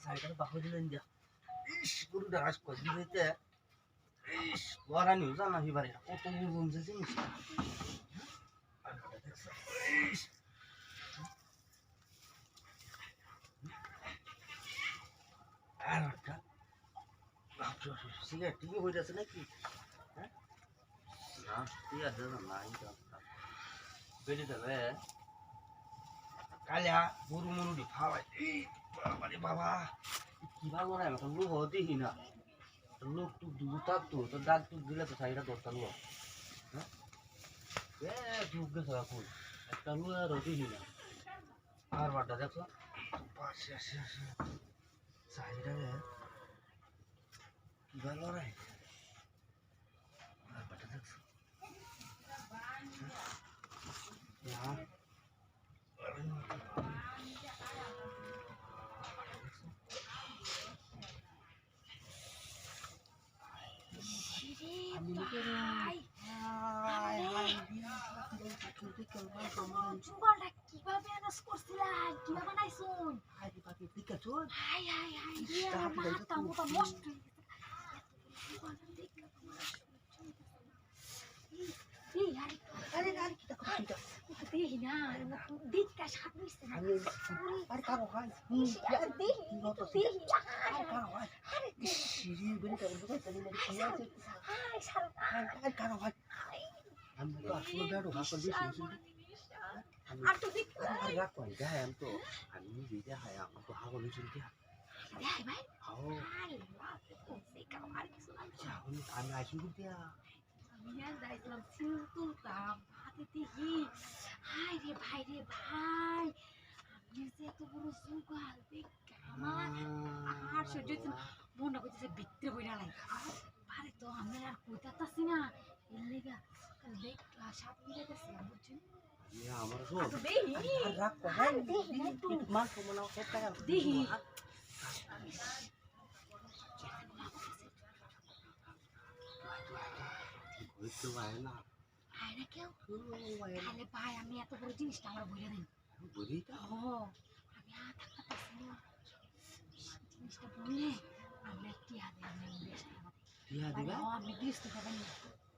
cycle বাহু দিলেন যা ইস গরু ডাস করে দিতে ইস ওরা নিউ জানা হিবারে কত বুঝুন যে জিনিস আর একটা সিগারেট টিভি হইতেছে নাকি হ্যাঁ না ঠিক আছে না এটা বেড়ে দেবে কালিয়া গরু মরুদি খাওয়াই বাবারে বাবা কি ভালো না এখন লোক দেখি না লোক টুক দিব থাকতো তো দাগ টুক দিলে তো সাইডটা দরকার লোক হ্যাঁ এ টুক গেছে এখন একটা লোক আর দেখি না আর বারটা দেখো পাশে আসে আসে সাইডটা কি ভালো রে আর বারটা দেখছো না কিভাবে আনাস করছিলা কিভাবে বানাইছুন হাই পাখি ঠিক আছে হাই হাই হাই দিয়া মাথা মোটা নষ্ট এই আরে আরে আরে কি দেখো কি দেখি না দিকটা সাত মিশছে না আরে কারো হয় দেখি নতো দেখি আরে কারো হয় আরে সিঁড়ি বেরি করে তো চলি না কি আছে হাই সারা আরে কারো হয় আমি তো আসলে বেড়ো হাসল দিছি আর তো দেখ আর রাখ কই যায় আমি তো আমি নিজে হয় আমার তো হাগল দিছি কি দেখ ভাই আও আরে বাপ সে কামার কিছু না আমি আইছি দিয়া আমি আর যাইছিলাম সিলতুলতাম হাতে দেখি হাই রে ভাই আমি যে এত বড় সুগাল দেখ আমার আর সহ্য হচ্ছে না মনটা করতেছে ভিতরে বইরা লাগে আরে তো আমি আর কইতাছি না এর লেগা দেখ সাত মিলাইতেছি বুঝছেন আমার সব তো দেখি আর রাখ কই দেখি মান তো মনে হয় টাকা দেখি হইতো ভাই না আয় না কেউ তাহলে ভাই আমি এত বড় জিনিসটা আমার বইরা দেন বুঝি তো ও আমি আর থাকতে পারছি না জিনিসটা বললে আমরা টিয়া দেয় আমি টিয়া দিবা আমি দিস তো পাবেন না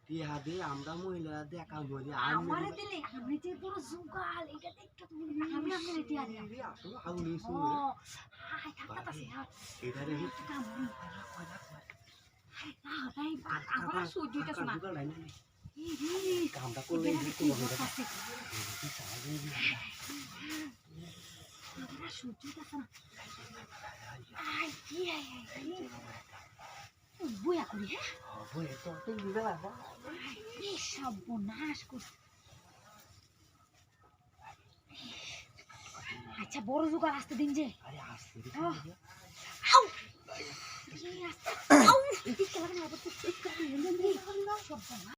টিয়া দে আমরা মহিলা দেখা বলি আমারে দিলে আমি যে বড় জুগাল এটা দেখতে তুমি আমি আপনারে টিয়া দিই আসলে হাউলি ও হাই থাকতে পারছি না এটা রে কাম হই হাই না ভাই আমার সহ্যটা শোনা কামটা করলে একটু বন্ধ করে আমার সহ্যটা শোনা আই কি আই বইয়া করি হ্যাঁ বই তো তুই দিবে না এই সর্বনাশ করছে আচ্ছা বড় জোগাড় আসতে দিন যে আরে আসছে আউ এই আসতে আউ এই কি লাগা না সব